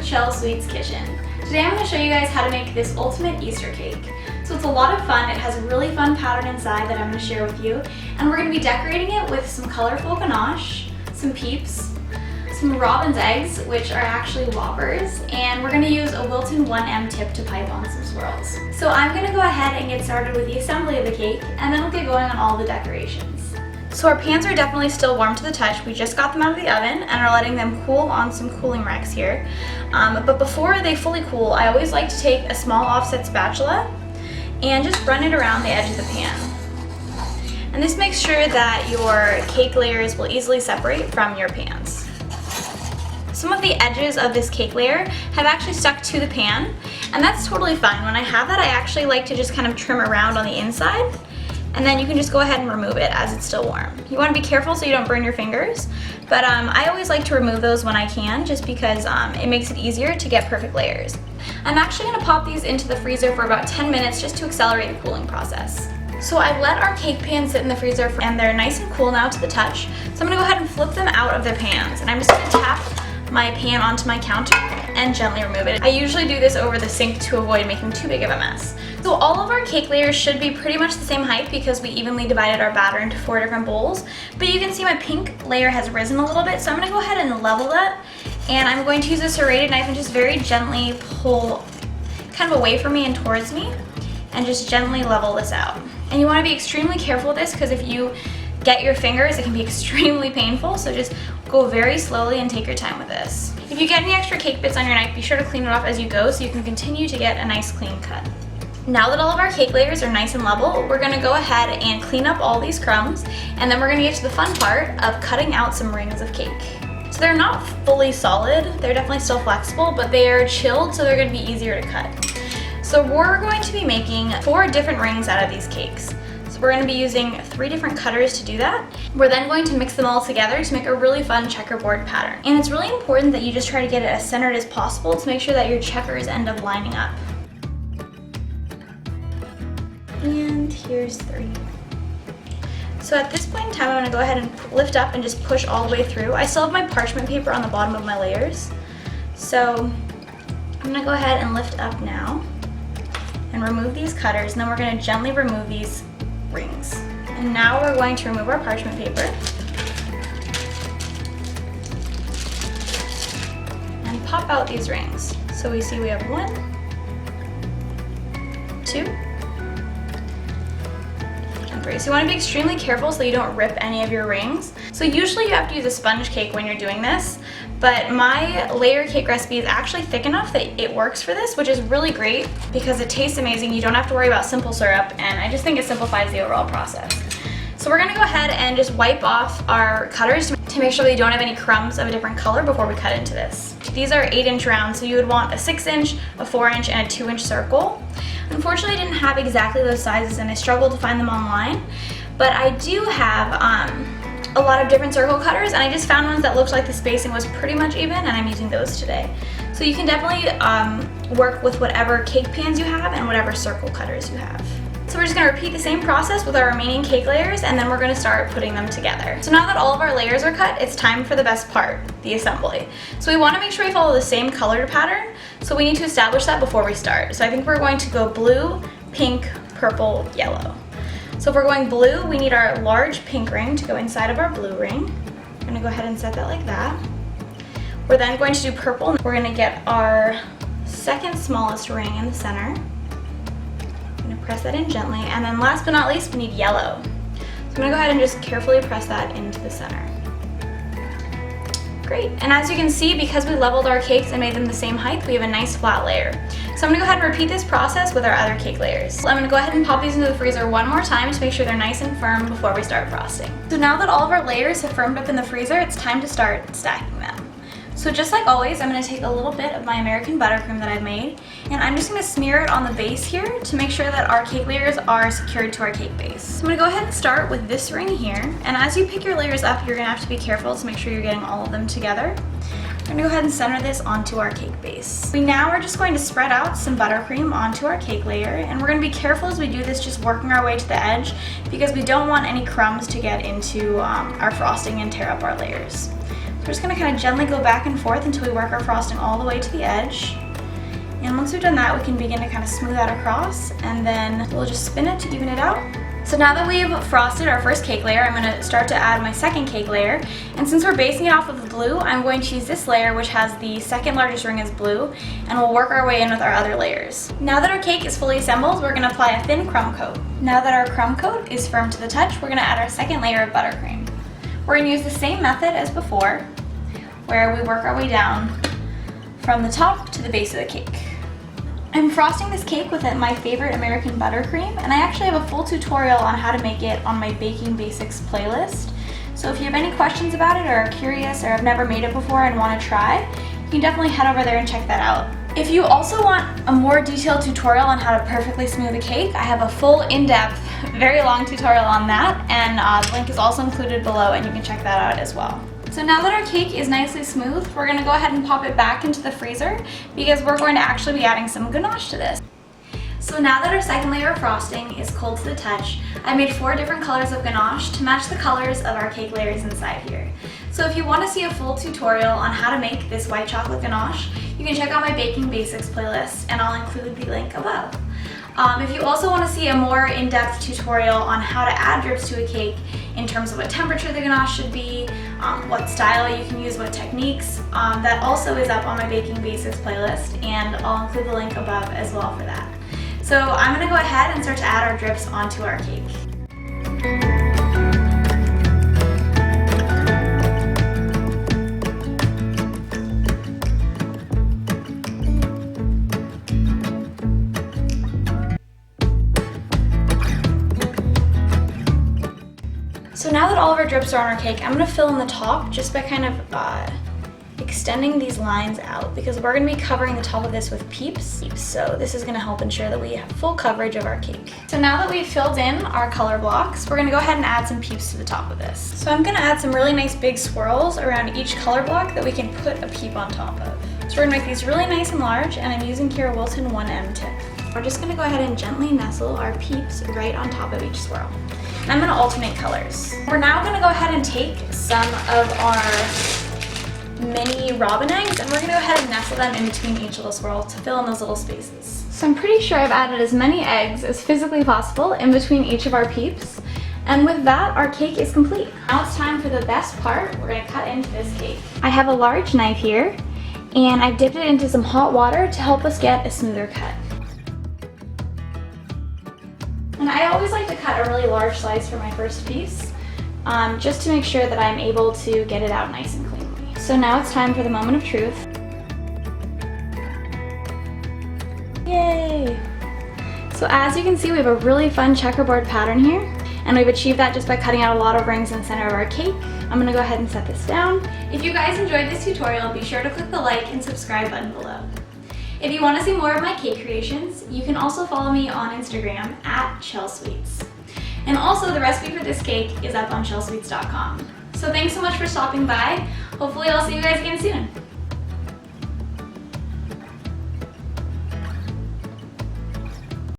Chelsweets kitchen. Today I'm going to show you guys how to make this ultimate Easter cake. So it's a lot of fun. It has a really fun pattern inside that I'm going to share with you. And we're going to be decorating it with some colorful ganache, some Peeps, some robin's eggs, which are actually Whoppers, and we're going to use a Wilton 1M tip to pipe on some swirls. So I'm going to go ahead and get started with the assembly of the cake, and then we'll get going on all the decorations. So our pans are definitely still warm to the touch. We just got them out of the oven and are letting them cool on some cooling racks here. But before they fully cool, I always like to take a small offset spatula and just run it around the edge of the pan. And this makes sure that your cake layers will easily separate from your pans. Some of the edges of this cake layer have actually stuck to the pan, and that's totally fine. When I have that, I actually like to just kind of trim around on the inside, and then you can just go ahead and remove it as it's still warm. You want to be careful so you don't burn your fingers, but I always like to remove those when I can, just because it makes it easier to get perfect layers. I'm actually going to pop these into the freezer for about 10 minutes just to accelerate the cooling process. So I've let our cake pans sit in the freezer and they're nice and cool now to the touch. So I'm going to go ahead and flip them out of their pans, and I'm just going to tap my pan onto my counter and gently remove it. I usually do this over the sink to avoid making too big of a mess. So all of our cake layers should be pretty much the same height because we evenly divided our batter into 4 different bowls. But you can see my pink layer has risen a little bit, so I'm going to go ahead and level that. And I'm going to use a serrated knife and just very gently pull kind of away from me and towards me and just gently level this out. And you want to be extremely careful with this because if you get your fingers, it can be extremely painful, so just go very slowly and take your time with this. If you get any extra cake bits on your knife, be sure to clean it off as you go so you can continue to get a nice clean cut. Now that all of our cake layers are nice and level, we're going to go ahead and clean up all these crumbs, and then we're going to get to the fun part of cutting out some rings of cake. So they're not fully solid, they're definitely still flexible, but they are chilled so they're going to be easier to cut. So we're going to be making 4 different rings out of these cakes. So we're going to be using 3 different cutters to do that. We're then going to mix them all together to make a really fun checkerboard pattern. And it's really important that you just try to get it as centered as possible to make sure that your checkers end up lining up. And here's 3. So at this point in time, I'm going to go ahead and lift up and just push all the way through. I still have my parchment paper on the bottom of my layers. So I'm going to go ahead and lift up now and remove these cutters, and then we're going to gently remove these rings. And now we're going to remove our parchment paper and pop out these rings. So we see we have 1, 2, and 3. So you want to be extremely careful so you don't rip any of your rings. So usually you have to use a sponge cake when you're doing this, but my layer cake recipe is actually thick enough that it works for this, which is really great because it tastes amazing. You don't have to worry about simple syrup, and I just think it simplifies the overall process. So we're going to go ahead and just wipe off our cutters to make sure we don't have any crumbs of a different color before we cut into this. These are 8-inch rounds, so you would want a 6-inch, a 4-inch, and a 2-inch circle. Unfortunately, I didn't have exactly those sizes and I struggled to find them online, but I do have a lot of different circle cutters, and I just found ones that looked like the spacing was pretty much even, and I'm using those today. So you can definitely work with whatever cake pans you have and whatever circle cutters you have. So we're just going to repeat the same process with our remaining cake layers, and then we're going to start putting them together. So now that all of our layers are cut, it's time for the best part, the assembly. So we want to make sure we follow the same color pattern, so we need to establish that before we start. So I think we're going to go blue, pink, purple, yellow. So if we're going blue, we need our large pink ring to go inside of our blue ring. We're going to go ahead and set that like that. We're then going to do purple. We're going to get our second smallest ring in the center. I'm going to press that in gently. And then last but not least, we need yellow. So I'm going to go ahead and just carefully press that into the center. Great. And as you can see, because we leveled our cakes and made them the same height, we have a nice flat layer. So I'm going to go ahead and repeat this process with our other cake layers. I'm going to go ahead and pop these into the freezer one more time to make sure they're nice and firm before we start frosting. So now that all of our layers have firmed up in the freezer, it's time to start stacking them. So just like always, I'm going to take a little bit of my American buttercream that I've made, and I'm just going to smear it on the base here to make sure that our cake layers are secured to our cake base. So I'm going to go ahead and start with this ring here, and as you pick your layers up, you're going to have to be careful to make sure you're getting all of them together. I'm going to go ahead and center this onto our cake base. We now are just going to spread out some buttercream onto our cake layer, and we're going to be careful as we do this, just working our way to the edge because we don't want any crumbs to get into our frosting and tear up our layers. We're just gonna kind of gently go back and forth until we work our frosting all the way to the edge. And once we've done that, we can begin to kind of smooth that across, and then we'll just spin it to even it out. So now that we've frosted our first cake layer, I'm gonna start to add my second cake layer. And since we're basing it off of the blue, I'm going to use this layer, which has the second largest ring as blue, and we'll work our way in with our other layers. Now that our cake is fully assembled, we're gonna apply a thin crumb coat. Now that our crumb coat is firm to the touch, we're gonna add our second layer of buttercream. We're gonna use the same method as before, where we work our way down from the top to the base of the cake. I'm frosting this cake with my favorite American buttercream, and I actually have a full tutorial on how to make it on my Baking Basics playlist. So if you have any questions about it, or are curious, or have never made it before and want to try, you can definitely head over there and check that out. If you also want a more detailed tutorial on how to perfectly smooth a cake, I have a full in-depth, very long tutorial on that, and the link is also included below, and you can check that out as well. So now that our cake is nicely smooth, we're gonna go ahead and pop it back into the freezer because we're going to actually be adding some ganache to this. So now that our second layer of frosting is cold to the touch, I made 4 different colors of ganache to match the colors of our cake layers inside here. So if you want to see a full tutorial on how to make this white chocolate ganache, you can check out my Baking Basics playlist, and I'll include the link above. If you also want to see a more in-depth tutorial on how to add drips to a cake in terms of what temperature the ganache should be, what style you can use, what techniques, that also is up on my Baking Basics playlist, and I'll include the link above as well for that. So I'm going to go ahead and start to add our drips onto our cake. So now that all of our drips are on our cake, I'm going to fill in the top just by kind of extending these lines out, because we're going to be covering the top of this with Peeps. So this is going to help ensure that we have full coverage of our cake. So now that we've filled in our color blocks, we're going to go ahead and add some Peeps to the top of this. So I'm going to add some really nice big swirls around each color block that we can put a peep on top of. So we're going to make these really nice and large, and I'm using Kira Wilton 1M tip. We're just going to go ahead and gently nestle our Peeps right on top of each swirl. And I'm going to alternate colors. We're now going to go ahead and take some of our mini robin eggs, and we're going to go ahead and nestle them in between each little swirl to fill in those little spaces. So I'm pretty sure I've added as many eggs as physically possible in between each of our Peeps. And with that, our cake is complete. Now it's time for the best part. We're going to cut into this cake. I have a large knife here, and I've dipped it into some hot water to help us get a smoother cut. And I always like to cut a really large slice for my first piece, just to make sure that I'm able to get it out nice and cleanly. So now it's time for the moment of truth. Yay! So as you can see, we have a really fun checkerboard pattern here, and we've achieved that just by cutting out a lot of rings in the center of our cake. I'm gonna go ahead and set this down. If you guys enjoyed this tutorial, be sure to click the like and subscribe button below. If you want to see more of my cake creations, you can also follow me on Instagram at Chelsweets. And also, the recipe for this cake is up on Chelsweets.com. So thanks so much for stopping by. Hopefully I'll see you guys again soon.